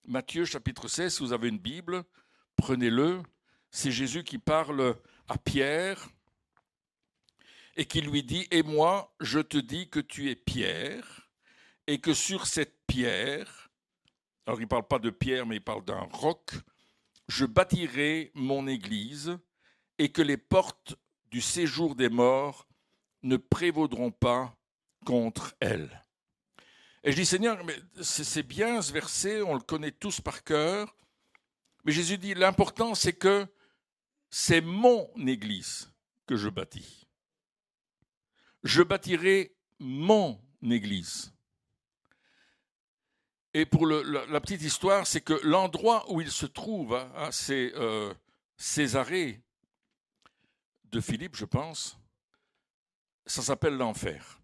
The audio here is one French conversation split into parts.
Matthieu chapitre 16, si vous avez une Bible, prenez-le. C'est Jésus qui parle à Pierre et qui lui dit « Et moi, je te dis que tu es Pierre et que sur cette pierre, alors il ne parle pas de pierre, mais il parle d'un roc, je bâtirai mon église et que les portes du séjour des morts ne prévaudront pas contre elle. » Et je dis, Seigneur, mais c'est bien ce verset, on le connaît tous par cœur, mais Jésus dit, l'important c'est que c'est mon église que je bâtis. Je bâtirai mon église. Et pour la petite histoire, c'est que l'endroit où il se trouve, c'est Césarée de Philippe, je pense, ça s'appelle l'enfer.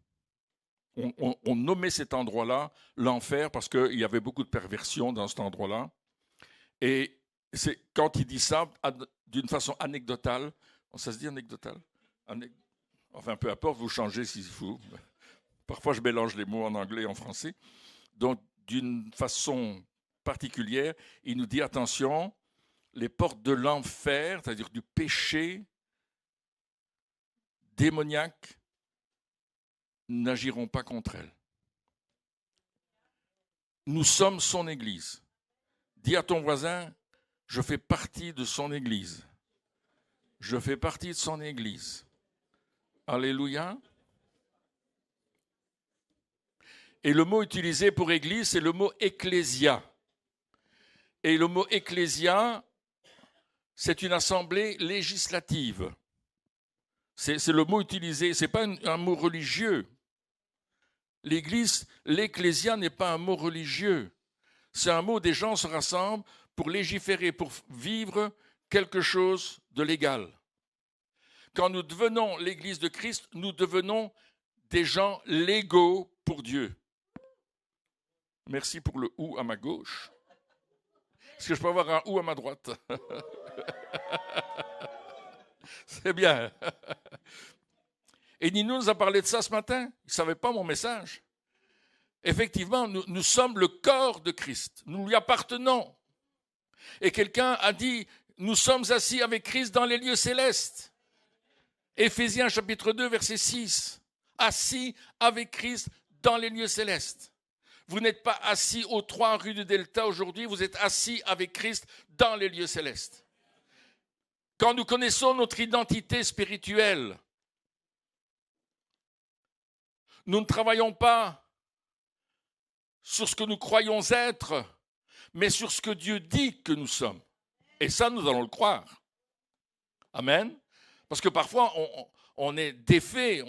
On nommait cet endroit-là l'enfer parce qu'il y avait beaucoup de perversion dans cet endroit-là. Et c'est quand il dit ça, d'une façon anecdotale, ça se dit anecdotale, enfin peu importe, vous changez s'il faut. Parfois je mélange les mots en anglais et en français. Donc d'une façon particulière, il nous dit attention, les portes de l'enfer, c'est-à-dire du péché démoniaque, n'agiront pas contre elle. Nous sommes son Église. Dis à ton voisin, je fais partie de son Église. Je fais partie de son Église. Alléluia. Et le mot utilisé pour Église, c'est le mot ecclésia. Et le mot ecclésia, c'est une assemblée législative. C'est le mot utilisé, ce n'est pas un mot religieux. L'Église, l'ecclésia n'est pas un mot religieux. C'est un mot, des gens se rassemblent pour légiférer, pour vivre quelque chose de légal. Quand nous devenons l'Église de Christ, nous devenons des gens légaux pour Dieu. Merci pour le « ou » à ma gauche. Est-ce que je peux avoir un « ou » à ma droite? C'est bien. Et Nino nous a parlé de ça ce matin. Il ne savait pas mon message. Effectivement, nous sommes le corps de Christ. Nous lui appartenons. Et quelqu'un a dit, nous sommes assis avec Christ dans les lieux célestes. Éphésiens chapitre 2, verset 6. Assis avec Christ dans les lieux célestes. Vous n'êtes pas assis aux 3 rues du Delta aujourd'hui, vous êtes assis avec Christ dans les lieux célestes. Quand nous connaissons notre identité spirituelle, nous ne travaillons pas sur ce que nous croyons être, mais sur ce que Dieu dit que nous sommes. Et ça, nous allons le croire. Amen. Parce que parfois, on est défait,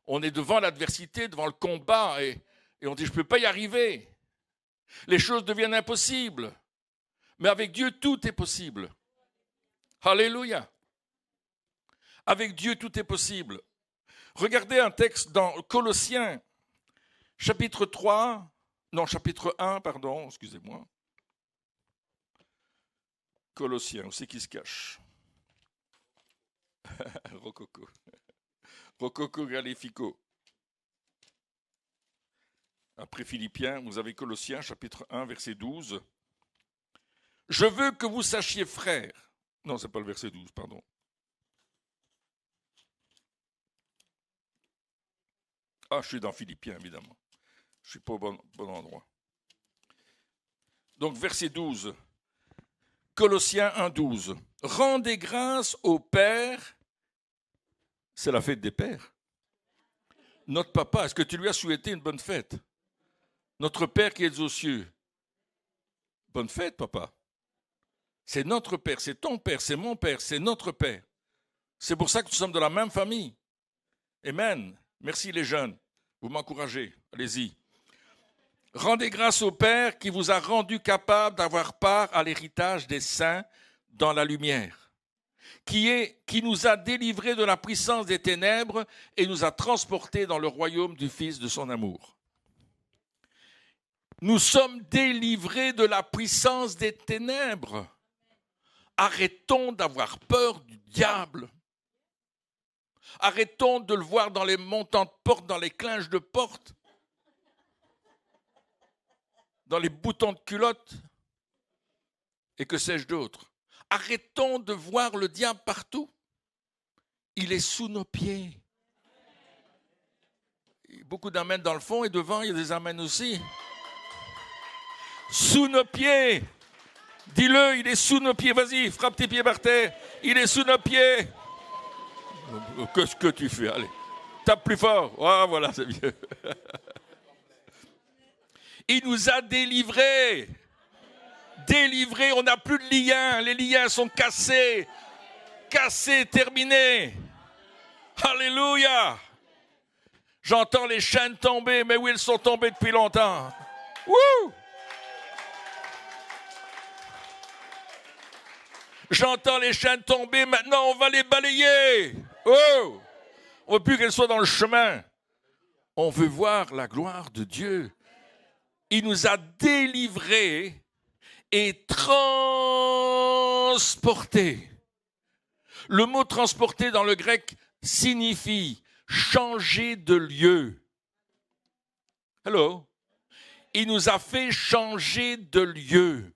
on est devant l'adversité, devant le combat, et on dit, je ne peux pas y arriver. Les choses deviennent impossibles. Mais avec Dieu, tout est possible. Alléluia. Avec Dieu, tout est possible. Regardez un texte dans Colossiens, chapitre 1, excusez-moi. Colossiens, où c'est qui se cache? Rococo. Rococo Galifico. Après Philippiens, vous avez Colossiens, chapitre 1, verset 12. Je veux que vous sachiez, frères. Non, ce n'est pas le verset 12, pardon. Ah, je suis dans Philippiens, évidemment. Je ne suis pas au bon endroit. Donc, verset 12. Colossiens 1, 12. Rendez grâce au Père. C'est la fête des pères. Notre papa, est-ce que tu lui as souhaité une bonne fête? Notre Père qui est aux cieux. Bonne fête, papa. C'est notre Père, c'est ton Père, c'est mon Père, c'est notre Père. C'est pour ça que nous sommes de la même famille. Amen. Merci les jeunes. Vous m'encouragez. Allez-y. Rendez grâce au Père qui vous a rendu capable d'avoir part à l'héritage des saints dans la lumière, qui nous a délivrés de la puissance des ténèbres et nous a transportés dans le royaume du Fils de son amour. Nous sommes délivrés de la puissance des ténèbres. Arrêtons d'avoir peur du diable. Arrêtons de le voir dans les montants de porte, dans les clinches de porte, dans les boutons de culotte. Et que sais-je d'autre? Arrêtons de voir le diable partout. Il est sous nos pieds. Beaucoup d'amens dans le fond et devant, il y a des amens aussi. Sous nos pieds. Dis-le, il est sous nos pieds. Vas-y, frappe tes pieds par terre. Il est sous nos pieds. Qu'est-ce que tu fais? Allez, tape plus fort. Ah, voilà, c'est mieux. Il nous a délivrés. Délivrés, on n'a plus de liens. Les liens sont cassés. Cassés, terminés. Alléluia. J'entends les chaînes tomber, mais où elles sont tombées depuis longtemps. Wouh! J'entends les chaînes tomber, maintenant on va les balayer. Oh! On ne veut plus qu'elles soient dans le chemin. On veut voir la gloire de Dieu. Il nous a délivrés et transportés. Le mot transporter dans le grec signifie changer de lieu. Hello? Il nous a fait changer de lieu.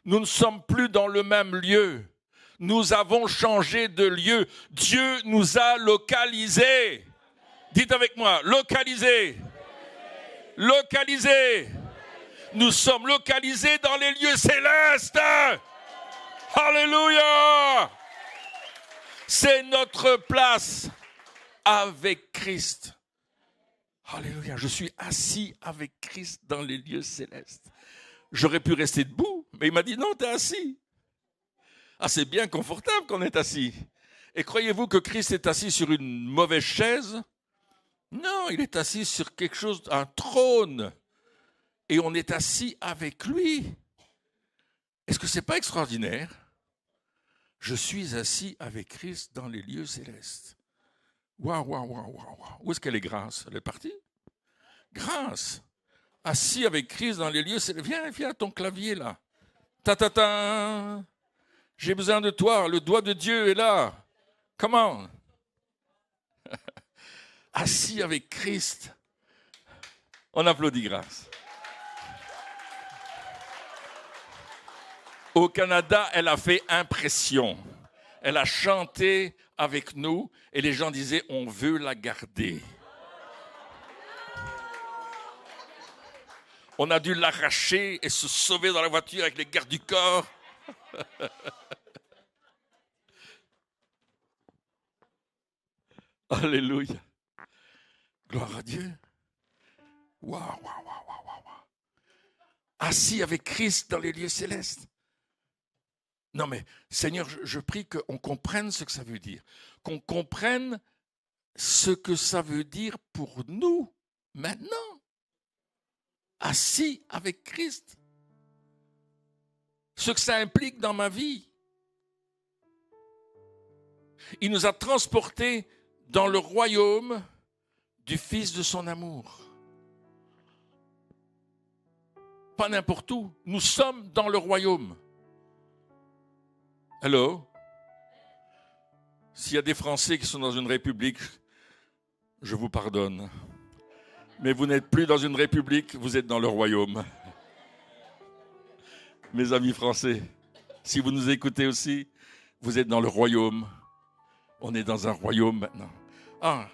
Nous ne sommes plus dans le même lieu. Nous avons changé de lieu. Dieu nous a localisés. Dites avec moi, localisés. Localisés. Nous sommes localisés dans les lieux célestes. Alléluia. C'est notre place avec Christ. Alléluia. Je suis assis avec Christ dans les lieux célestes. J'aurais pu rester debout, mais il m'a dit non, tu es assis. Ah, c'est bien confortable qu'on est assis. Et croyez-vous que Christ est assis sur une mauvaise chaise? Non, il est assis sur quelque chose, un trône. Et on est assis avec lui. Est-ce que ce n'est pas extraordinaire? Je suis assis avec Christ dans les lieux célestes. Waouh, waouh, waouh, waouh. Où est-ce qu'elle est grâce? Elle est partie? Grâce. Assis avec Christ dans les lieux célestes. Viens à ton clavier là. Ta-ta-ta. J'ai besoin de toi. Le doigt de Dieu est là. Come on. Assis avec Christ. On applaudit grâce. Au Canada, elle a fait impression. Elle a chanté avec nous et les gens disaient, on veut la garder. On a dû l'arracher et se sauver dans la voiture avec les gardes du corps. Alléluia. Gloire à Dieu. Waouh, waouh, waouh, waouh, waouh. Assis avec Christ dans les lieux célestes. Non mais, Seigneur, je prie qu'on comprenne ce que ça veut dire. Qu'on comprenne ce que ça veut dire pour nous, maintenant. Assis avec Christ. Ce que ça implique dans ma vie. Il nous a transportés dans le royaume du Fils de son amour. Pas n'importe où. Nous sommes dans le royaume. Allô? S'il y a des Français qui sont dans une république, je vous pardonne. Mais vous n'êtes plus dans une république, vous êtes dans le royaume. Mes amis français, si vous nous écoutez aussi, vous êtes dans le royaume. On est dans un royaume maintenant. Ah,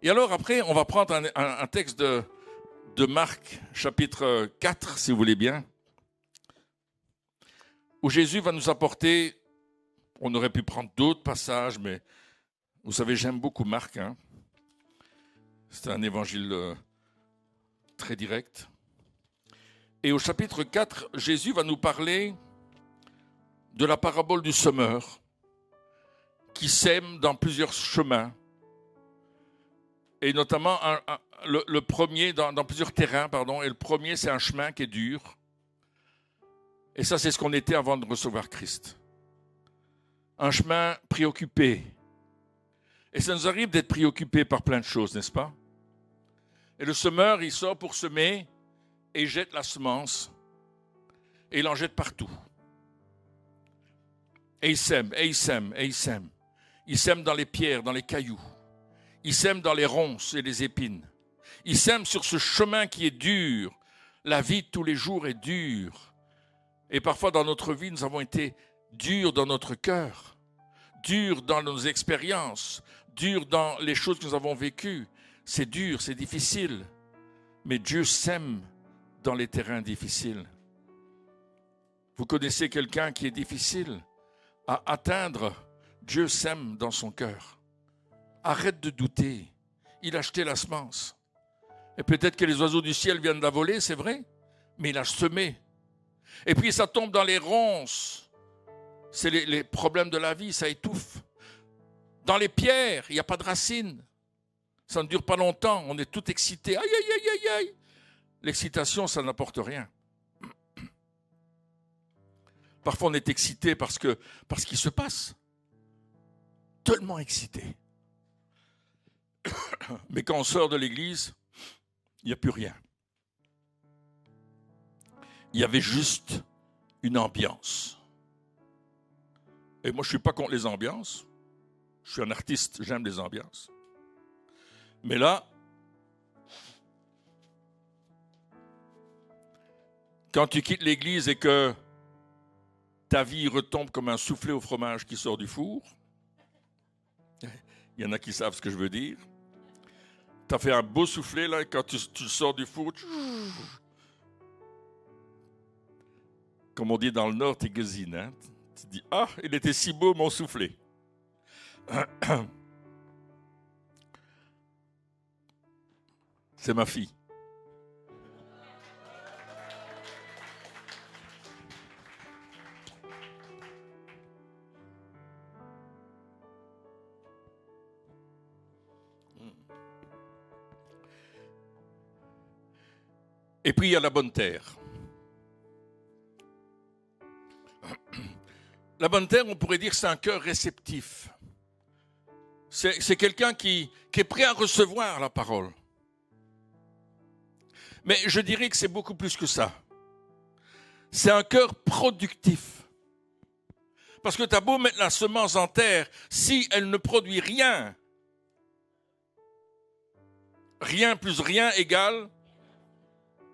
et alors après, on va prendre un texte de Marc, chapitre 4, si vous voulez bien, où Jésus va nous apporter, on aurait pu prendre d'autres passages, mais vous savez, j'aime beaucoup Marc. Hein. C'est un évangile très direct. Et au chapitre 4, Jésus va nous parler de la parabole du semeur qui sème dans plusieurs chemins. Et notamment le premier, dans plusieurs terrains, pardon. Et le premier, c'est un chemin qui est dur. Et ça, c'est ce qu'on était avant de recevoir Christ. Un chemin préoccupé. Et ça nous arrive d'être préoccupés par plein de choses, n'est-ce pas? Et le semeur, il sort pour semer et il jette la semence. Et il en jette partout. Et il sème, et il sème, et il sème. Il sème dans les pierres, dans les cailloux. Il sème dans les ronces et les épines. Il sème sur ce chemin qui est dur. La vie de tous les jours est dure. Et parfois dans notre vie, nous avons été durs dans notre cœur, durs dans nos expériences, durs dans les choses que nous avons vécues. C'est dur, c'est difficile. Mais Dieu sème dans les terrains difficiles. Vous connaissez quelqu'un qui est difficile à atteindre, Dieu sème dans son cœur. Arrête de douter. Il a acheté la semence. Et peut-être que les oiseaux du ciel viennent la voler, c'est vrai, mais il a semé. Et puis ça tombe dans les ronces. C'est les problèmes de la vie, ça étouffe. Dans les pierres, il n'y a pas de racines. Ça ne dure pas longtemps, on est tout excité. Aïe, aïe, aïe, aïe, aïe. L'excitation, ça n'apporte rien. Parfois, on est excité parce qu'il se passe. Tellement excité. Mais quand on sort de l'église, il n'y a plus rien. Il y avait juste une ambiance. Et moi, je ne suis pas contre les ambiances. Je suis un artiste, j'aime les ambiances. Mais là, quand tu quittes l'église et que ta vie retombe comme un soufflé au fromage qui sort du four, il y en a qui savent ce que je veux dire. Tu as fait un beau soufflé, là, et quand tu sors du four, comme on dit dans le Nord, tu gazines. Hein? Tu dis, ah, il était si beau mon soufflé. C'est ma fille. Et puis il y a la bonne terre. La bonne terre, on pourrait dire que c'est un cœur réceptif. C'est quelqu'un qui est prêt à recevoir la parole. Mais je dirais que c'est beaucoup plus que ça. C'est un cœur productif. Parce que tu as beau mettre la semence en terre, si elle ne produit rien, rien plus rien égale,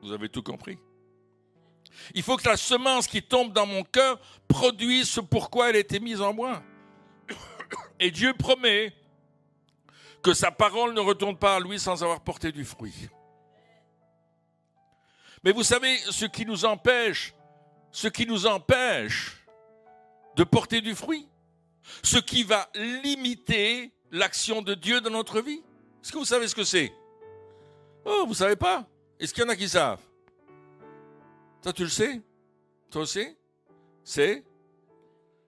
vous avez tout compris. Il faut que la semence qui tombe dans mon cœur produise ce pourquoi elle a été mise en moi. Et Dieu promet que sa parole ne retourne pas à lui sans avoir porté du fruit. Mais vous savez, ce qui nous empêche de porter du fruit, ce qui va limiter l'action de Dieu dans notre vie, est-ce que vous savez ce que c'est? Oh, vous ne savez pas? Est-ce qu'il y en a qui savent? Toi, tu le sais? Toi aussi? C'est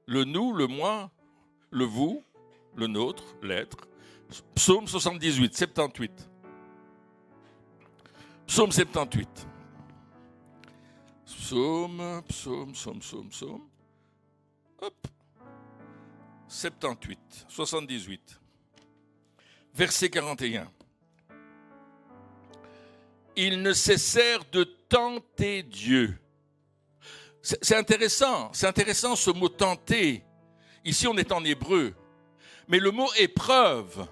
le nous, le moi, le vous, le nôtre, l'être. Psaume 78, 78. Psaume 78. Psaume. Hop. 78, 78. Verset 41. Ils ne cessèrent de tenter Dieu. C'est intéressant ce mot tenter. Ici, on est en hébreu. Mais le mot épreuve,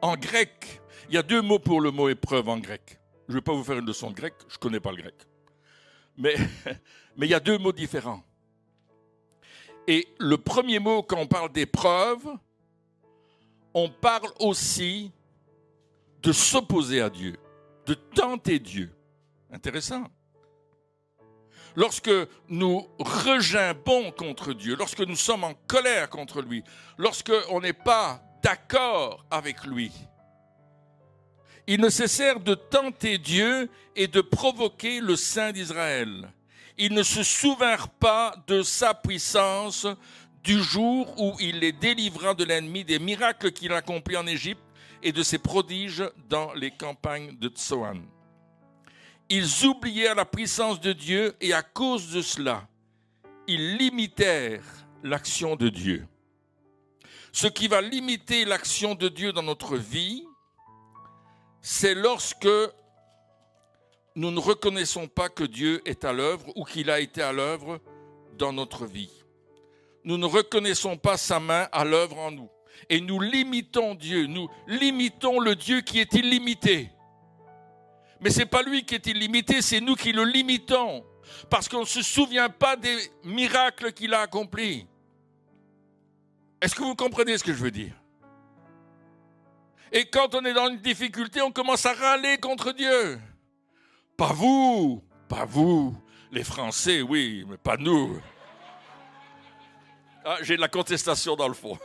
en grec, il y a deux mots pour le mot épreuve en grec. Je ne vais pas vous faire une leçon de grec, je ne connais pas le grec. Mais il y a deux mots différents. Et le premier mot, quand on parle d'épreuve, on parle aussi de s'opposer à Dieu, de tenter Dieu. Intéressant. Lorsque nous regimbons contre Dieu, lorsque nous sommes en colère contre lui, lorsque on n'est pas d'accord avec lui, ils ne cessèrent de tenter Dieu et de provoquer le Saint d'Israël. Ils ne se souvinrent pas de sa puissance du jour où il les délivra de l'ennemi, des miracles qu'il accomplit en Égypte et de ses prodiges dans les campagnes de Tsoan. Ils oublièrent la puissance de Dieu et à cause de cela, ils limitèrent l'action de Dieu. Ce qui va limiter l'action de Dieu dans notre vie, c'est lorsque nous ne reconnaissons pas que Dieu est à l'œuvre ou qu'il a été à l'œuvre dans notre vie. Nous ne reconnaissons pas sa main à l'œuvre en nous. Et nous limitons Dieu, nous limitons le Dieu qui est illimité. Mais ce n'est pas lui qui est illimité, c'est nous qui le limitons. Parce qu'on ne se souvient pas des miracles qu'il a accomplis. Est-ce que vous comprenez ce que je veux dire? Et quand on est dans une difficulté, on commence à râler contre Dieu. Pas vous, les Français, oui, mais pas nous. Ah, j'ai de la contestation dans le fond.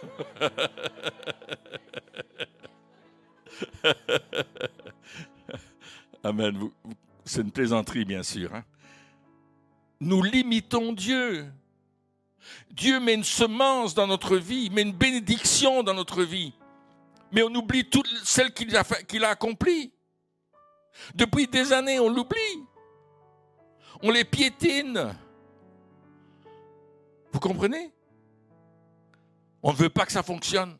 Amen. C'est une plaisanterie, bien sûr. Hein? Nous limitons Dieu. Dieu met une semence dans notre vie, met une bénédiction dans notre vie. Mais on oublie toutes celles qu'il a accomplies. Depuis des années, on l'oublie. On les piétine. Vous comprenez? On ne veut pas que ça fonctionne.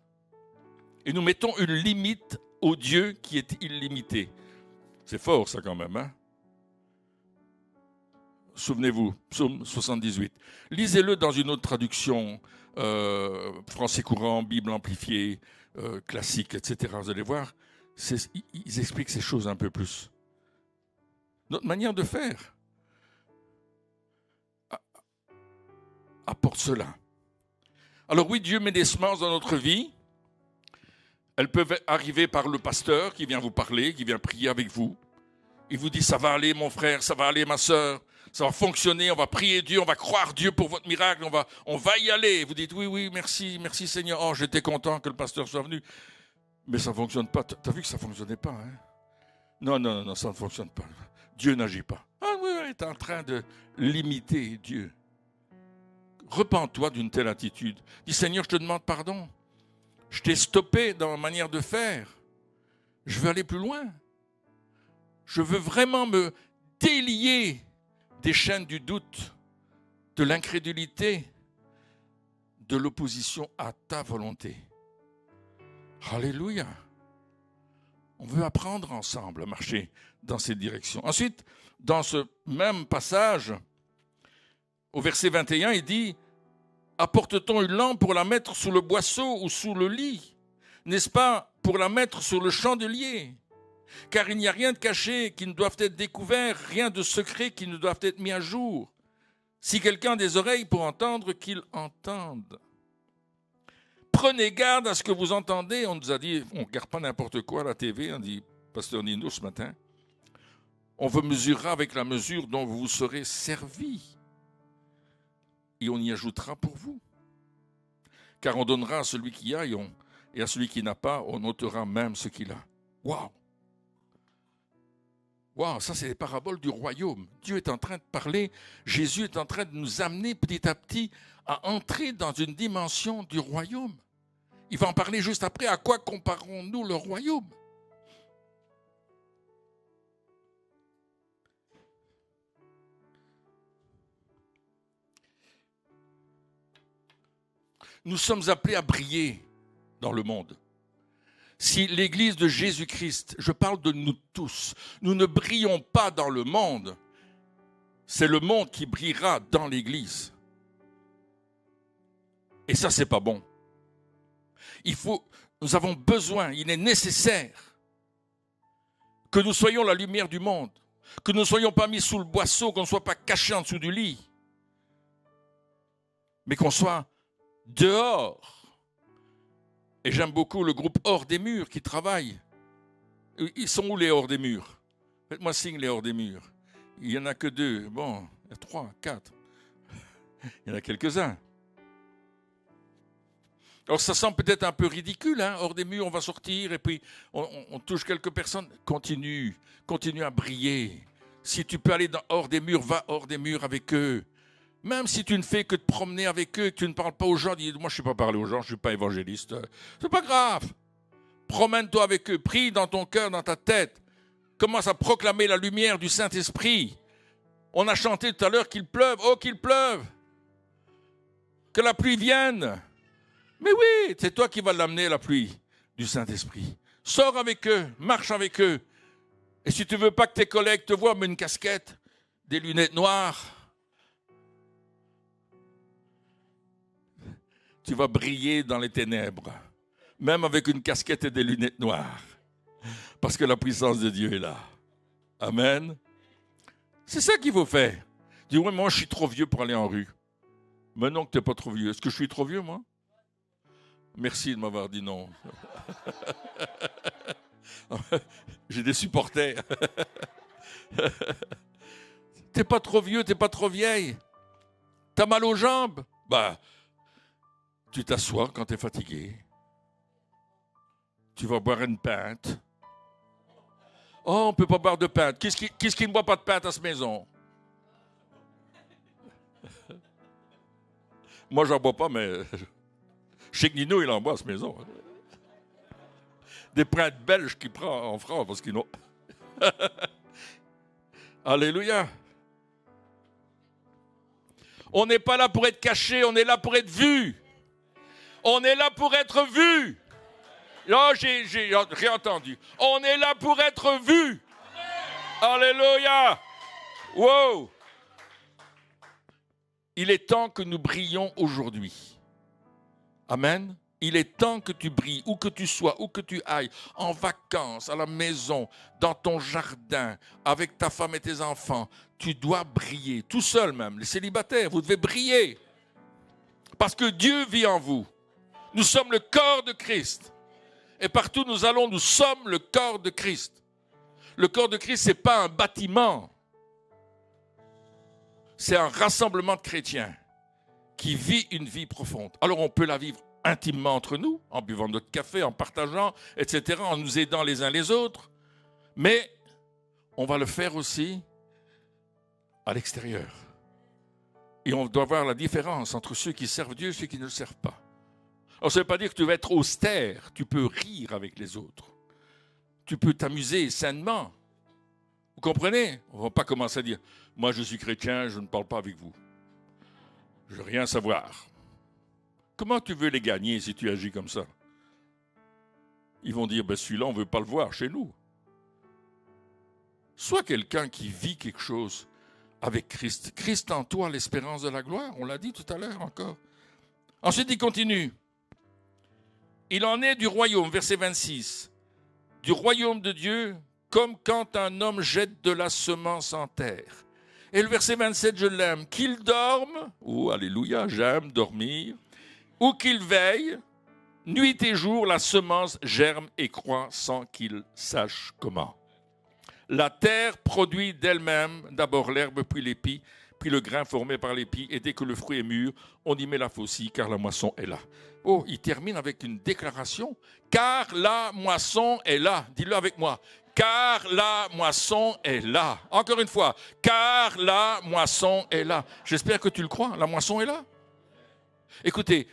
Et nous mettons une limite au Dieu qui est illimité. C'est fort ça quand même. Hein? Souvenez-vous, psaume 78. Lisez-le dans une autre traduction, français courant, Bible amplifiée, classique, etc. Vous allez voir, ils expliquent ces choses un peu plus. Notre manière de faire apporte cela. Alors oui, Dieu met des semences dans notre vie. Elles peuvent arriver par le pasteur qui vient vous parler, qui vient prier avec vous. Il vous dit, ça va aller mon frère, ça va aller ma sœur, ça va fonctionner, on va prier Dieu, on va croire Dieu pour votre miracle, on va y aller. Vous dites, oui, merci Seigneur. Oh, j'étais content que le pasteur soit venu. Mais ça ne fonctionne pas. Tu as vu que ça ne fonctionnait pas, hein? Non, ça ne fonctionne pas. Dieu n'agit pas. Ah oui, tu es en train de limiter Dieu. Repens-toi d'une telle attitude. Dis, Seigneur, je te demande pardon. Je t'ai stoppé dans ma manière de faire. Je veux aller plus loin. Je veux vraiment me délier des chaînes du doute, de l'incrédulité, de l'opposition à ta volonté. Alléluia. On veut apprendre ensemble à marcher dans cette direction. Ensuite, dans ce même passage, au verset 21, il dit « Apporte-t-on une lampe pour la mettre sous le boisseau ou sous le lit? N'est-ce pas pour la mettre sur le chandelier? Car il n'y a rien de caché qui ne doive être découvert, rien de secret qui ne doive être mis à jour. Si quelqu'un a des oreilles pour entendre, qu'il entende. Prenez garde à ce que vous entendez. » On nous a dit, on ne regarde pas n'importe quoi à la TV, on dit, pasteur Nino ce matin, on vous mesurera avec la mesure dont vous vous serez servi. Et on y ajoutera pour vous. Car on donnera à celui qui a et à celui qui n'a pas, on ôtera même ce qu'il a. Waouh! Waouh, ça c'est les paraboles du royaume. Dieu est en train de parler, Jésus est en train de nous amener petit à petit à entrer dans une dimension du royaume. Il va en parler juste après. À quoi comparons-nous le royaume? Nous sommes appelés à briller dans le monde. Si l'Église de Jésus-Christ, je parle de nous tous, nous ne brillons pas dans le monde, c'est le monde qui brillera dans l'Église. Et ça, c'est pas bon. Nous avons besoin, il est nécessaire que nous soyons la lumière du monde, que nous ne soyons pas mis sous le boisseau, qu'on ne soit pas cachés en dessous du lit, mais qu'on soit dehors. Et j'aime beaucoup le groupe Hors des Murs qui travaille. Ils sont où les Hors des Murs? Faites-moi signe les Hors des Murs. Il n'y en a que 2. Bon, il y a 3, 4. Il y en a quelques-uns. Alors ça semble peut-être un peu ridicule, hein? Hors des murs, on va sortir et puis on touche quelques personnes. Continue à briller. Si tu peux aller hors des murs, va hors des murs avec eux. Même si tu ne fais que te promener avec eux, que tu ne parles pas aux gens, dis, moi je ne sais pas parler aux gens, je ne suis pas évangéliste. C'est pas grave. Promène-toi avec eux, prie dans ton cœur, dans ta tête. Commence à proclamer la lumière du Saint-Esprit. On a chanté tout à l'heure qu'il pleuve. Oh, qu'il pleuve. Que la pluie vienne. Mais oui, c'est toi qui vas l'amener, la pluie du Saint-Esprit. Sors avec eux, marche avec eux. Et si tu ne veux pas que tes collègues te voient, mets une casquette, des lunettes noires. Tu vas briller dans les ténèbres, même avec une casquette et des lunettes noires, parce que la puissance de Dieu est là. Amen. C'est ça qu'il faut faire. Dis, ouais, moi, je suis trop vieux pour aller en rue. Mais non, que tu n'es pas trop vieux. Est-ce que je suis trop vieux, moi? Merci de m'avoir dit non. J'ai des supporters. T'es pas trop vieux, t'es pas trop vieille. T'as mal aux jambes? Bah, tu t'assois quand t'es fatigué. Tu vas boire une pinte. Oh, on peut pas boire de pinte. Qu'est-ce qui ne boit pas de pinte à cette maison? Moi, j'en bois pas, mais je sais que Nino, il en boit à cette maison. Des pintes belges qu'il prend en France, parce qu'ils n'ont... Alléluia. On n'est pas là pour être caché, on est là pour être vu. On est là pour être vu. Là, j'ai rien entendu. On est là pour être vu. Alléluia. Wow. Il est temps que nous brillions aujourd'hui. Amen. Il est temps que tu brilles, où que tu sois, où que tu ailles, en vacances, à la maison, dans ton jardin, avec ta femme et tes enfants. Tu dois briller, tout seul même. Les célibataires, vous devez briller. Parce que Dieu vit en vous. Nous sommes le corps de Christ. Et partout où nous allons, nous sommes le corps de Christ. Le corps de Christ, ce n'est pas un bâtiment. C'est un rassemblement de chrétiens qui vit une vie profonde. Alors on peut la vivre intimement entre nous, en buvant notre café, en partageant, etc., en nous aidant les uns les autres. Mais on va le faire aussi à l'extérieur. Et on doit voir la différence entre ceux qui servent Dieu et ceux qui ne le servent pas. Alors ça ne veut pas dire que tu vas être austère, tu peux rire avec les autres. Tu peux t'amuser sainement. Vous comprenez? On ne va pas commencer à dire « Moi je suis chrétien, je ne parle pas avec vous. Je ne veux rien savoir. » Comment tu veux les gagner si tu agis comme ça? Ils vont dire, ben celui-là, on ne veut pas le voir chez nous. Sois quelqu'un qui vit quelque chose avec Christ. Christ en toi, l'espérance de la gloire. On l'a dit tout à l'heure encore. Ensuite, il continue. Il en est du royaume, verset 26. Du royaume de Dieu, comme quand un homme jette de la semence en terre. Et le verset 27, je l'aime. Qu'il dorme, oh alléluia, j'aime dormir, ou qu'il veille, nuit et jour, la semence germe et croît sans qu'il sache comment. La terre produit d'elle-même d'abord l'herbe, puis l'épi, puis le grain formé par l'épi, et dès que le fruit est mûr, on y met la faucille, car la moisson est là. Oh, il termine avec une déclaration. Car la moisson est là. Dis-le avec moi. Car la moisson est là. Encore une fois. Car la moisson est là. J'espère que tu le crois. La moisson est là. Écoutez,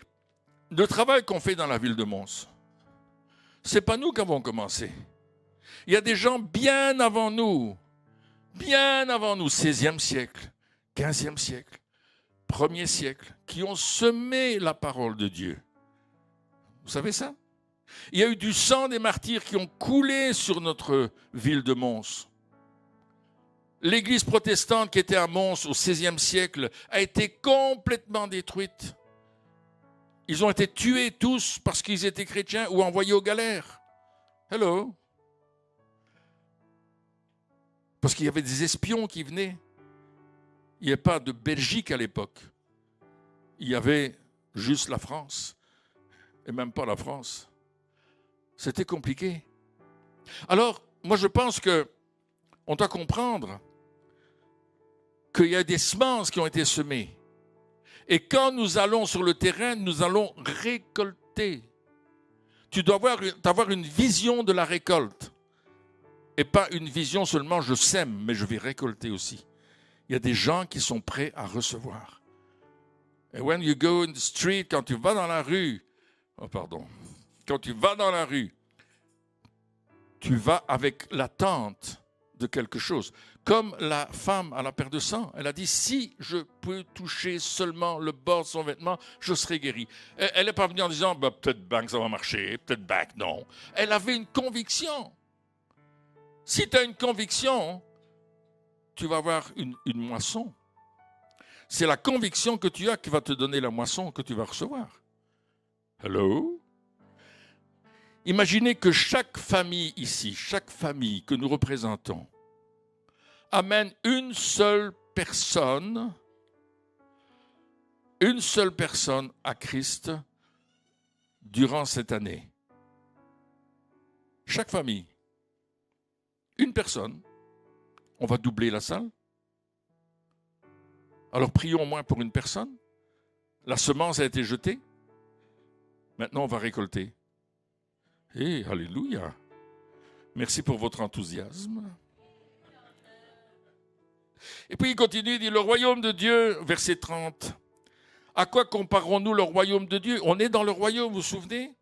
le travail qu'on fait dans la ville de Mons, ce n'est pas nous qui avons commencé. Il y a des gens bien avant nous, 16e siècle, 15e siècle, 1er siècle, qui ont semé la parole de Dieu. Vous savez ça? Il y a eu du sang des martyrs qui ont coulé sur notre ville de Mons. L'église protestante qui était à Mons au XVIe siècle a été complètement détruite. Ils ont été tués tous parce qu'ils étaient chrétiens ou envoyés aux galères. Hello. Parce qu'il y avait des espions qui venaient. Il n'y avait pas de Belgique à l'époque. Il y avait juste la France. Et même pas la France. C'était compliqué. Alors, moi je pense qu'on doit comprendre qu'il y a des semences qui ont été semées. Et quand nous allons sur le terrain, nous allons récolter. Tu dois avoir une vision de la récolte. Et pas une vision seulement, je sème, mais je vais récolter aussi. Il y a des gens qui sont prêts à recevoir. Et when you go in the street, quand tu vas dans la rue, quand tu vas dans la rue, tu vas avec l'attente de quelque chose. Comme la femme à la perte de sang, elle a dit, si je peux toucher seulement le bord de son vêtement, je serai guérie. Elle n'est pas venue en disant, peut-être bien que ça va marcher, peut-être bien que non. Elle avait une conviction. Si tu as une conviction, tu vas avoir une moisson. C'est la conviction que tu as qui va te donner la moisson que tu vas recevoir. Hello? Imaginez que chaque famille ici, chaque famille que nous représentons, amène une seule personne à Christ durant cette année. Chaque famille, une personne. On va doubler la salle. Alors prions au moins pour une personne. La semence a été jetée. Maintenant, on va récolter. Et alléluia. Merci pour votre enthousiasme. Et puis il continue, il dit, le royaume de Dieu, verset 30. À quoi comparons-nous le royaume de Dieu? On est dans le royaume, vous vous souvenez?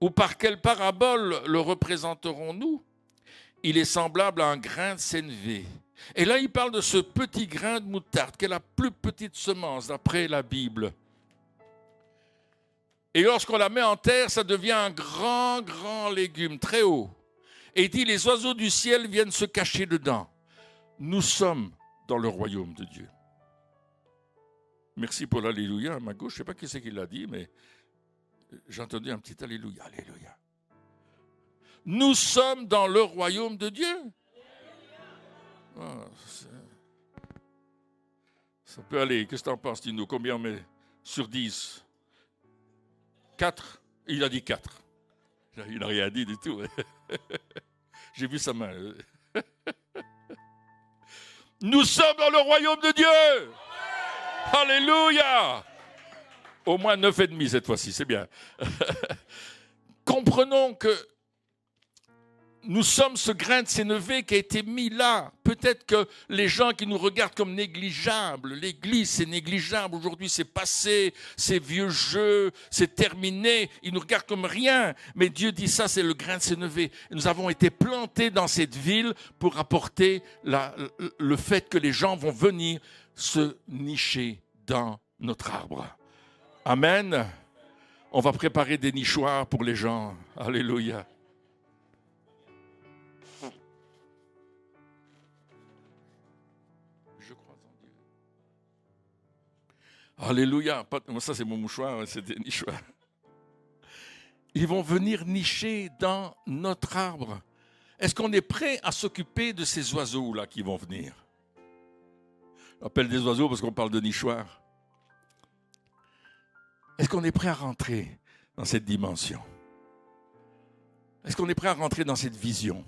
Ou par quelle parabole le représenterons-nous? Il est semblable à un grain de sénévé. Et là, il parle de ce petit grain de moutarde, qui est la plus petite semence, d'après la Bible. Et lorsqu'on la met en terre, ça devient un grand, grand légume, très haut. Et il dit, les oiseaux du ciel viennent se cacher dedans. Nous sommes dans le royaume de Dieu. Merci pour l'alléluia à ma gauche. Je ne sais pas qui c'est qui l'a dit, mais j'ai entendu un petit alléluia. Alléluia. Nous sommes dans le royaume de Dieu. Oh, ça peut aller. Qu'est-ce que tu en penses, Tino? Combien on met sur 10? 4? Il a dit 4. Il n'a rien dit du tout. J'ai vu sa main. Nous sommes dans le royaume de Dieu. Alléluia. Au moins 9,5 cette fois-ci, c'est bien. Comprenons que nous sommes ce grain de sénévé qui a été mis là. Peut-être que les gens qui nous regardent comme négligeables, l'Église c'est négligeable, aujourd'hui c'est passé, c'est vieux jeu, c'est terminé, ils nous regardent comme rien. Mais Dieu dit ça, c'est le grain de sénévé. Nous avons été plantés dans cette ville pour apporter le fait que les gens vont venir se nicher dans notre arbre. Amen. On va préparer des nichoirs pour les gens. Alléluia. Alléluia. Ça, c'est mon mouchoir, c'est des nichoirs. Ils vont venir nicher dans notre arbre. Est-ce qu'on est prêt à s'occuper de ces oiseaux-là qui vont venir? On appelle des oiseaux parce qu'on parle de nichoirs. Est-ce qu'on est prêt à rentrer dans cette dimension? Est-ce qu'on est prêt à rentrer dans cette vision?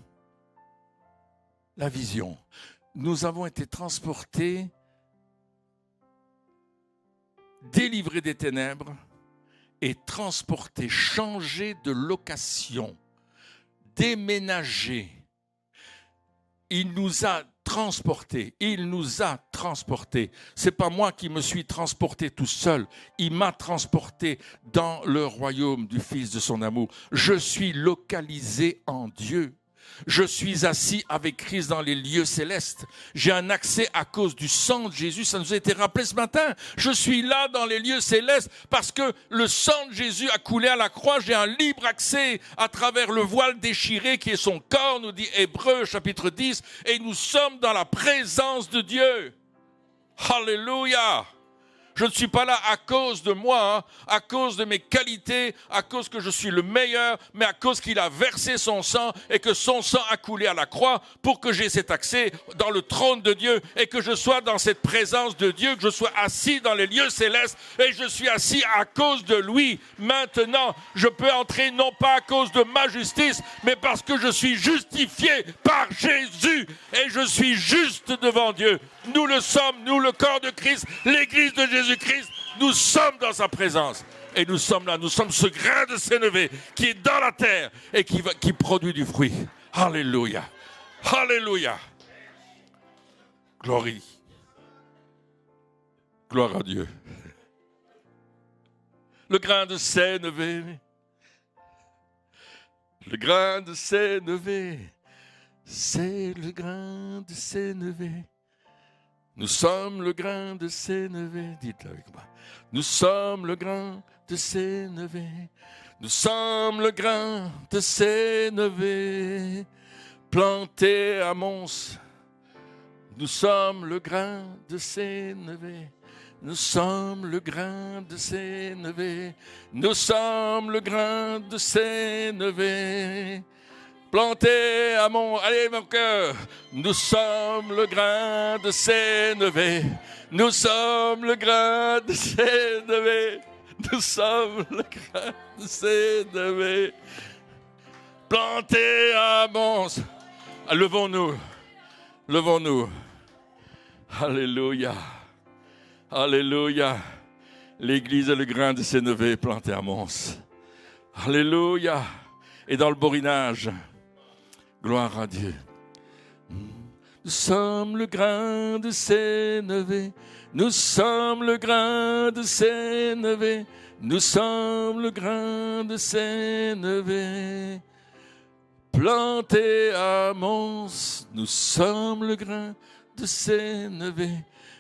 La vision. Nous avons été transportés, délivrés des ténèbres et transportés, changés de location, déménagés. Il nous a transportés. Il nous a transportés. C'est pas moi qui me suis transporté tout seul. Il m'a transporté dans le royaume du Fils de son amour. Je suis localisé en Dieu. Je suis assis avec Christ dans les lieux célestes. J'ai un accès à cause du sang de Jésus. Ça nous a été rappelé ce matin. Je suis là dans les lieux célestes parce que le sang de Jésus a coulé à la croix. J'ai un libre accès à travers le voile déchiré qui est son corps, nous dit Hébreux chapitre 10. Et nous sommes dans la présence de Dieu. Alléluia! Je ne suis pas là à cause de moi, à cause de mes qualités, à cause que je suis le meilleur, mais à cause qu'il a versé son sang et que son sang a coulé à la croix pour que j'aie cet accès dans le trône de Dieu et que je sois dans cette présence de Dieu, que je sois assis dans les lieux célestes et je suis assis à cause de lui. Maintenant, je peux entrer non pas à cause de ma justice, mais parce que je suis justifié par Jésus et je suis juste devant Dieu. Nous le sommes, nous le corps de Christ, l'Église de Jésus-Christ, nous sommes dans sa présence. Et nous sommes là, nous sommes ce grain de sénévé qui est dans la terre et qui produit du fruit. Alléluia. Alléluia. Gloire. Gloire à Dieu. Le grain de sénévé. Le grain de sénévé. C'est le grain de sénévé. Nous sommes le grain de sénévé. Dites-le avec moi. Nous sommes le grain de sénévé. Nous sommes le grain de sénévé. Planté à Mons. Nous sommes le grain de sénévé. Nous sommes le grain de sénévé. Nous sommes le grain de sénévé. planté à mon... Allez, mon cœur. Nous sommes le grain de Sénévé. Nous sommes le grain de Sénévé. Nous sommes le grain de Sénévé. Planté à mon... Levons-nous. Levons-nous. Alléluia. Alléluia. L'église est le grain de Sénévé planté à Mons. Alléluia. Et dans le Borinage, gloire à Dieu. Nous sommes le grain de Sénévé. Nous sommes le grain de Sénévé. Nous sommes le grain de Sénévé. Planté à Mons, nous sommes le grain de Sénévé.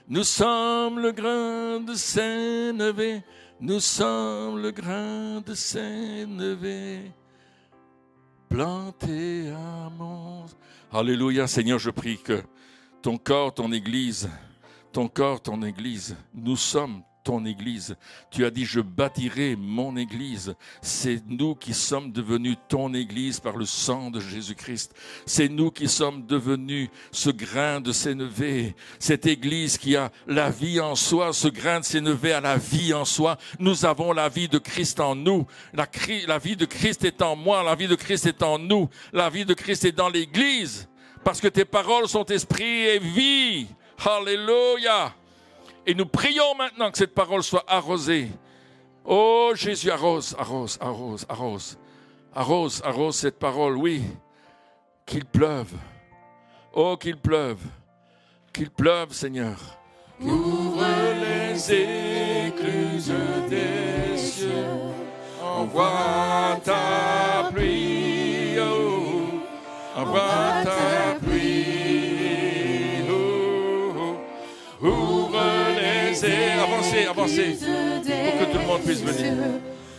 Nous sommes le grain de Sénévé. Nous sommes le grain de Sénévé. Planté à Mons. Alléluia, Seigneur, je prie que ton corps, ton Église, nous sommes ton Église. Tu as dit, je bâtirai mon Église. C'est nous qui sommes devenus ton Église par le sang de Jésus-Christ. C'est nous qui sommes devenus ce grain de Sénévé. Cette Église qui a la vie en soi, ce grain de Sénévé a la vie en soi. Nous avons la vie de Christ en nous. La vie de Christ est en moi, la vie de Christ est en nous. La vie de Christ est dans l'Église. Parce que tes paroles sont esprit et vie. Alléluia. Et nous prions maintenant que cette parole soit arrosée. Oh Jésus, arrose, arrose, arrose, arrose. Arrose, arrose cette parole, oui. Qu'il pleuve. Oh, qu'il pleuve. Qu'il pleuve, Seigneur. Ouvre les écluses des cieux. Envoie ta pluie. Oh, envoie ta pluie. Avancez, avancez, pour que tout le monde puisse venir.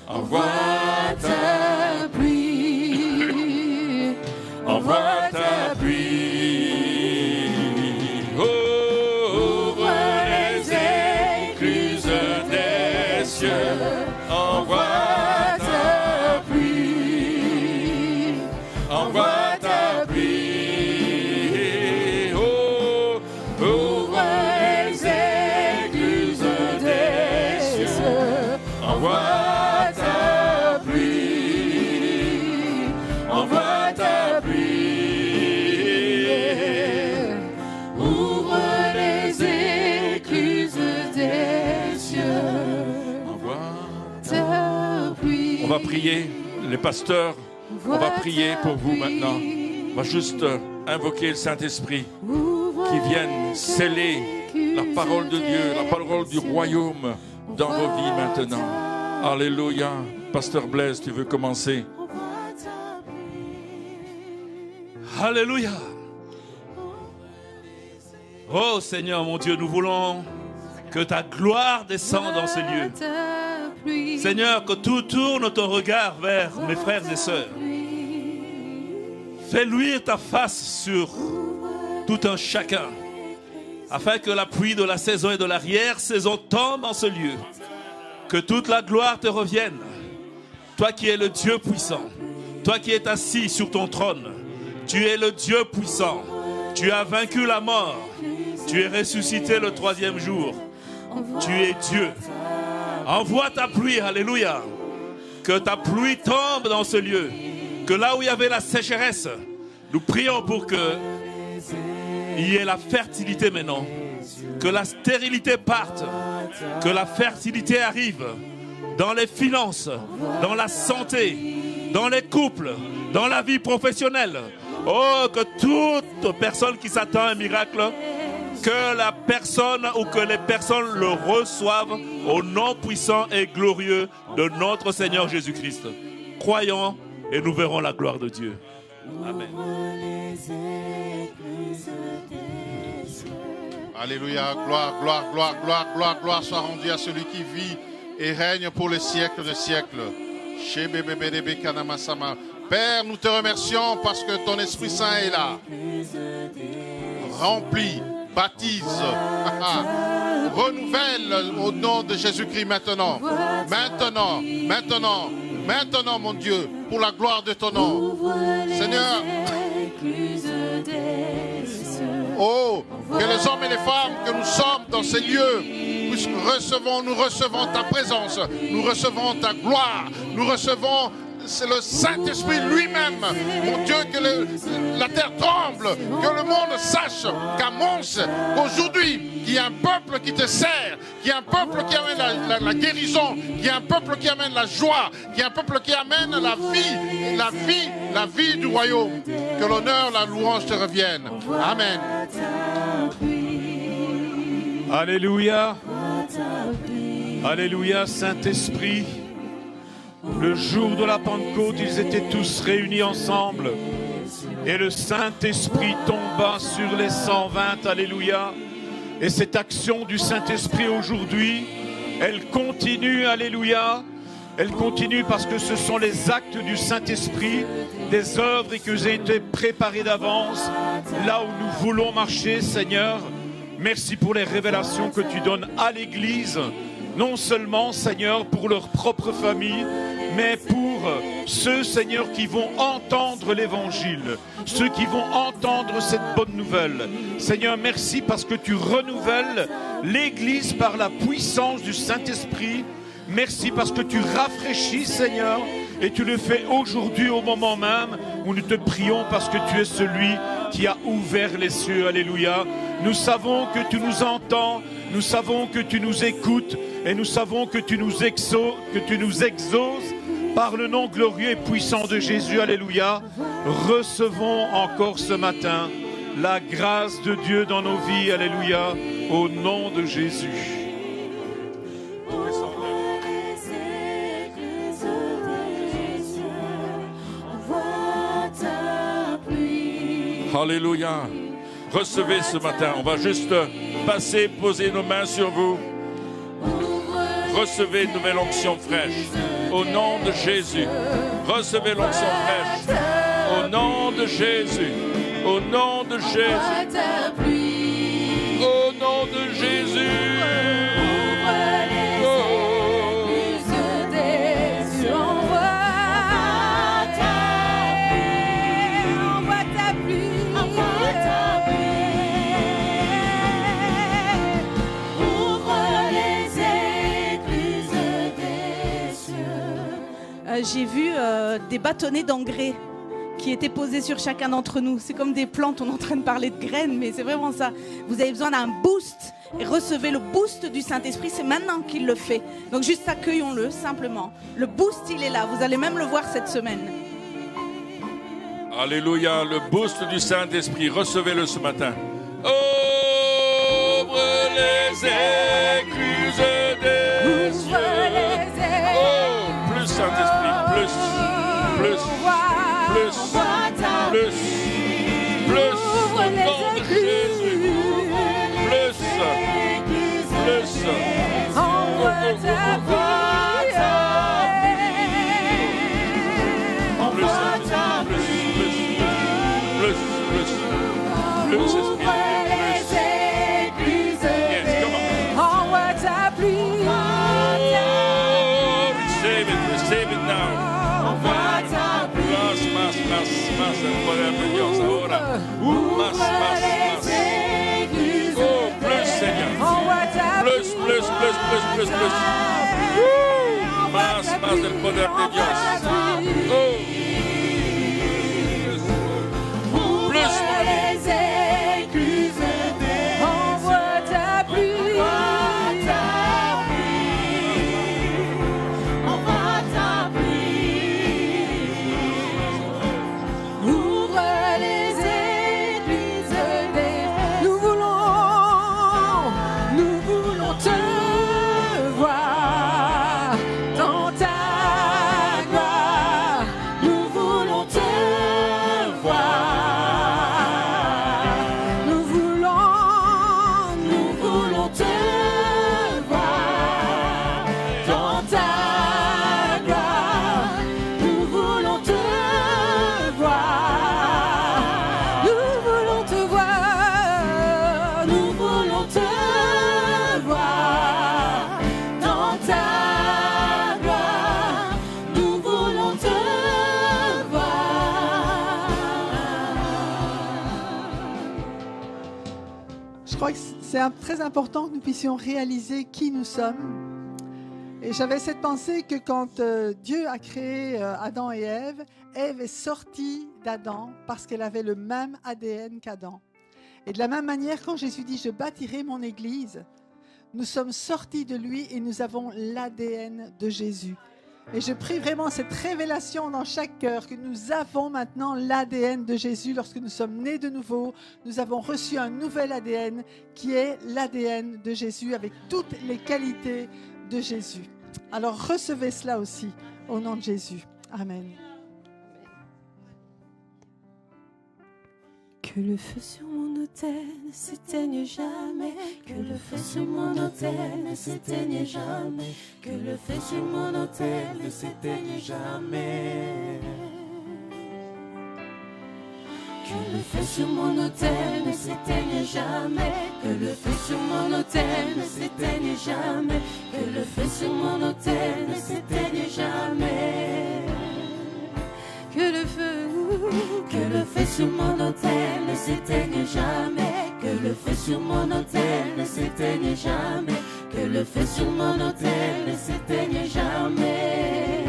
Envoie ta pluie, envoie ta pluie. Oh, ouvre les écluses des cieux. Envoie ta pluie, envoie ta pluie. Oh, ouvre les écluses des cieux. Envoie ta pluie, envoie ta pluie. Ouvre les écluses des cieux. Envoie ta pluie. On va prier, les pasteurs, on va prier pour vous maintenant. On va juste invoquer le Saint-Esprit qui vienne sceller la parole de Dieu, la parole du royaume dans vos vies maintenant. Alléluia. Pasteur Blaise, tu veux commencer? Alléluia. Oh Seigneur mon Dieu, nous voulons que ta gloire descende dans ce lieu. Seigneur, que tout tourne ton regard vers mes frères et sœurs. Fais luire ta face sur tout un chacun, afin que la pluie de la saison et de l'arrière-saison tombe en ce lieu. Que toute la gloire te revienne. Toi qui es le Dieu puissant, toi qui es assis sur ton trône, tu es le Dieu puissant. Tu as vaincu la mort. Tu es ressuscité le 3e jour. Tu es Dieu. Envoie ta pluie, alléluia. Que ta pluie tombe dans ce lieu. Que là où il y avait la sécheresse, nous prions pour que il y ait la fertilité maintenant. Que la stérilité parte. Que la fertilité arrive. Dans les finances, dans la santé, dans les couples, dans la vie professionnelle. Oh, que toute personne qui s'attend à un miracle, que la personne ou que les personnes le reçoivent au nom puissant et glorieux de notre Seigneur Jésus-Christ. Croyons et nous verrons la gloire de Dieu. Amen. Alléluia, gloire, gloire, gloire, gloire, gloire, gloire soit rendue à celui qui vit et règne pour les siècles des siècles. Père, nous te remercions parce que ton Esprit Saint est là. Remplis, baptise, renouvelle au nom de Jésus-Christ maintenant. Maintenant, maintenant, Maintenant, mon Dieu, pour la gloire de ton nom. Seigneur, oh, que les hommes et les femmes que nous sommes dans ces lieux puissent nous recevons ta présence, nous recevons ta gloire, nous recevons c'est le Saint-Esprit lui-même. Mon Dieu, que la terre tremble, que le monde sache qu'à Mons, qu'aujourd'hui, qu'il y a un peuple qui te sert, qu'il y a un peuple qui amène la guérison, qu'il y a un peuple qui amène la joie, qu'il y a un peuple qui amène la vie du royaume. Que l'honneur, la louange te reviennent. Amen. Alléluia. Alléluia, Saint-Esprit. Le jour de la Pentecôte, ils étaient tous réunis ensemble. Et le Saint-Esprit tomba sur les 120. Alléluia. Et cette action du Saint-Esprit aujourd'hui, elle continue. Alléluia. Elle continue parce que ce sont les actes du Saint-Esprit, des œuvres qui ont été préparées d'avance, là où nous voulons marcher, Seigneur. Merci pour les révélations que tu donnes à l'Église, non seulement, Seigneur, pour leur propre famille, mais pour ceux, Seigneur, qui vont entendre l'Évangile, ceux qui vont entendre cette bonne nouvelle. Seigneur, merci parce que tu renouvelles l'Église par la puissance du Saint-Esprit. Merci parce que tu rafraîchis, Seigneur, et tu le fais aujourd'hui au moment même où nous te prions parce que tu es celui qui a ouvert les cieux. Alléluia. Nous savons que tu nous entends, nous savons que tu nous écoutes et nous savons que tu nous exauces par le nom glorieux et puissant de Jésus. Alléluia. Recevons encore ce matin la grâce de Dieu dans nos vies. Alléluia. Au nom de Jésus. Alléluia. Recevez ce matin. On va juste passer, poser nos mains sur vous. Recevez une nouvelle onction fraîche. Au nom de Jésus. Recevez l'onction fraîche. Au nom de Jésus. Au nom de Jésus. Au nom de Jésus. J'ai vu des bâtonnets d'engrais qui étaient posés sur chacun d'entre nous. C'est comme des plantes, on est en train de parler de graines, mais c'est vraiment ça. Vous avez besoin d'un boost et recevez le boost du Saint-Esprit, c'est maintenant qu'il le fait. Donc juste accueillons-le simplement. Le boost, il est là, vous allez même le voir cette semaine. Alléluia, le boost du Saint-Esprit, recevez-le ce matin. Ouvre les écluses des cieux. Oh, plus Saint-Esprit, plus, au nom de Jésus, plus, receive it now. Más el poder de Dios ahora. Más. Oh, plus, Señor. Plus. Más del poder de Dios. Oh. Plus. Nous très important que nous puissions réaliser qui nous sommes. Et j'avais cette pensée que quand Dieu a créé Adam et Ève, Ève est sortie d'Adam parce qu'elle avait le même ADN qu'Adam. Et de la même manière, quand Jésus dit « Je bâtirai mon Église », nous sommes sortis de lui et nous avons l'ADN de Jésus. Et je prie vraiment cette révélation dans chaque cœur que nous avons maintenant l'ADN de Jésus. Lorsque nous sommes nés de nouveau, nous avons reçu un nouvel ADN qui est l'ADN de Jésus avec toutes les qualités de Jésus. Alors recevez cela aussi au nom de Jésus. Amen. Que le feu sur mon autel ne s'éteigne jamais. Que le feu sur mon autel ne s'éteigne jamais. Que le feu sur mon autel ne s'éteigne jamais. Que le feu sur mon autel ne s'éteigne jamais. Que le feu sur mon autel ne s'éteigne jamais. Que le feu sur mon autel ne s'éteigne jamais. Que le feu sur mon autel ne s'éteigne jamais. Que le feu sur mon autel ne s'éteigne jamais. Que le feu sur mon autel ne s'éteigne jamais.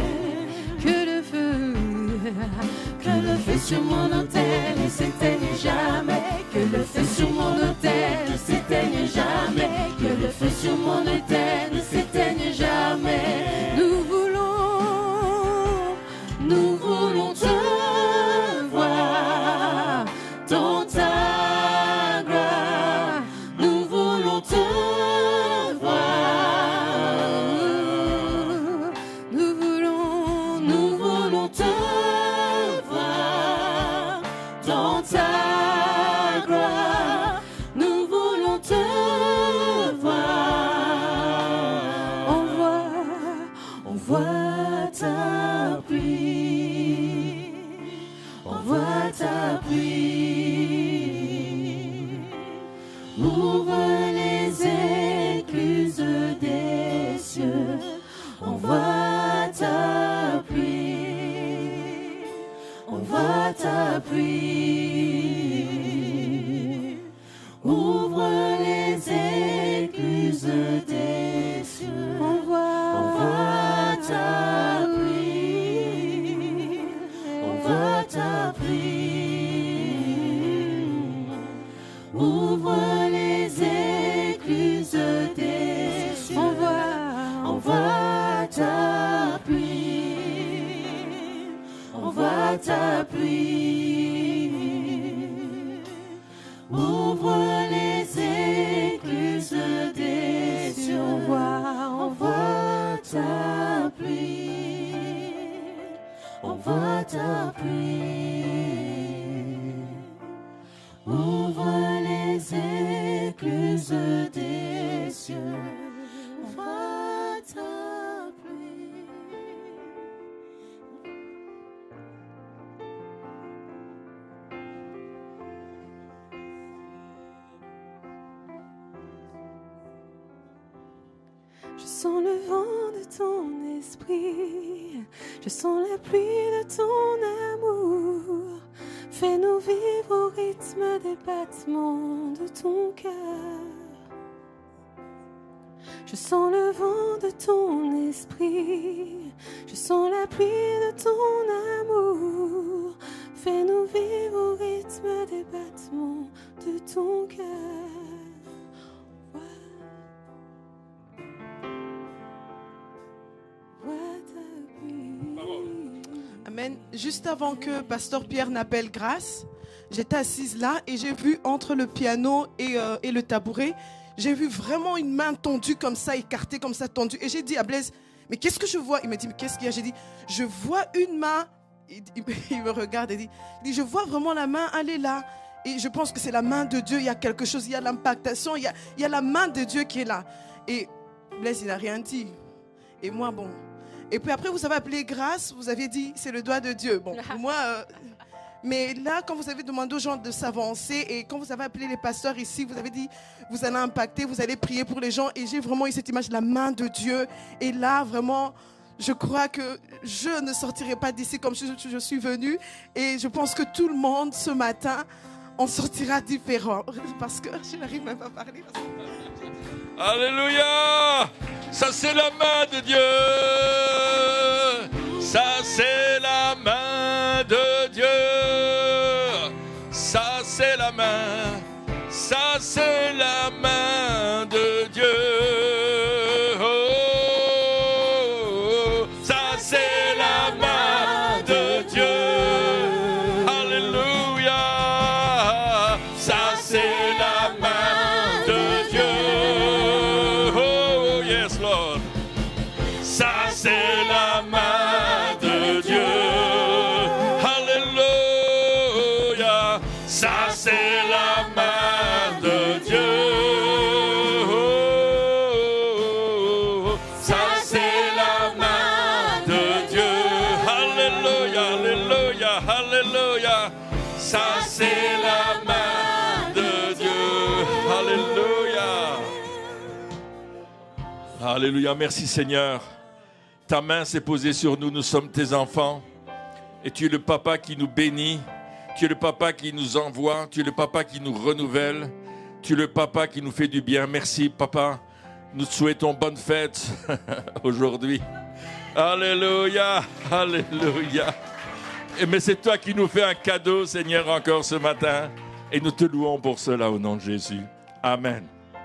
Que le feu sur mon autel ne s'éteigne jamais. Que le feu sur mon autel ne s'éteigne jamais. Que le feu sur mon autel ne s'éteigne jamais. Nous voulons te voir dans ta gloire. Nous voulons te voir. Nous voulons te voir dans ta gloire. Nous voulons te voir. Envoie ta pluie. Envoie ta pluie. Ouvre les écluses des cieux. Envoie ta pluie. Envoie ta pluie. Ouvre les écluses des cieux. Envoie ta pluie. Envoie ta pluie. Ouvre les écluses des cieux. Envoie ta pluie. Envoie ta pluie. Ouvre les écluses des cieux. Envoie ta pluie. Envoie ta pluie. Ouvre les écluses des cieux. Envoie ta pluie. Je sens le vent de ton esprit, je sens la pluie de ton amour. Fais-nous vivre au rythme des battements de ton cœur. Je sens le vent de ton esprit, je sens la pluie de ton amour. Fais-nous vivre au rythme des battements de ton cœur. Amen. Juste avant que Pasteur Pierre n'appelle grâce, j'étais assise là et j'ai vu entre le piano et le tabouret, j'ai vu vraiment une main tendue comme ça, écartée comme ça, tendue. Et j'ai dit à Blaise, mais qu'est-ce que je vois? Il m'a dit, mais qu'est-ce qu'il y a? J'ai dit, je vois une main. Il me regarde et dit, je vois vraiment la main, elle est là. Et je pense que c'est la main de Dieu, il y a quelque chose, il y a l'impactation, il y a la main de Dieu qui est là. Et Blaise, il n'a rien dit. Et moi, bon. Et puis après, vous avez appelé grâce, vous avez dit, c'est le doigt de Dieu. Bon, moi... mais là, quand vous avez demandé aux gens de s'avancer et quand vous avez appelé les pasteurs ici, vous avez dit, vous allez impacter, vous allez prier pour les gens. Et j'ai vraiment eu cette image de la main de Dieu. Et là, vraiment, je crois que je ne sortirai pas d'ici comme je suis venue. Et je pense que tout le monde, ce matin, on sortira différent. Parce que je n'arrive même pas à parler. Alléluia! Ça c'est la main de Dieu. Ça c'est la main de Dieu. Ça c'est la main. Ça c'est la main de Dieu. Oh, ça c'est la main de Dieu. Alléluia. Ça c'est la main de Dieu. Oh yes Lord. Ça c'est la main de Dieu. Alléluia. Ça c'est la main de Dieu. Oh, ça c'est la main de Dieu. Alléluia, alléluia, alléluia. Ça c'est la main de Dieu. Alléluia. Alléluia, merci Seigneur. Ta main s'est posée sur nous, nous sommes tes enfants. Et tu es le papa qui nous bénit. Tu es le papa qui nous envoie. Tu es le papa qui nous renouvelle. Tu es le papa qui nous fait du bien. Merci papa. Nous te souhaitons bonne fête aujourd'hui. Alléluia, alléluia. Mais c'est toi qui nous fais un cadeau, Seigneur, encore ce matin. Et nous te louons pour cela au nom de Jésus. Amen.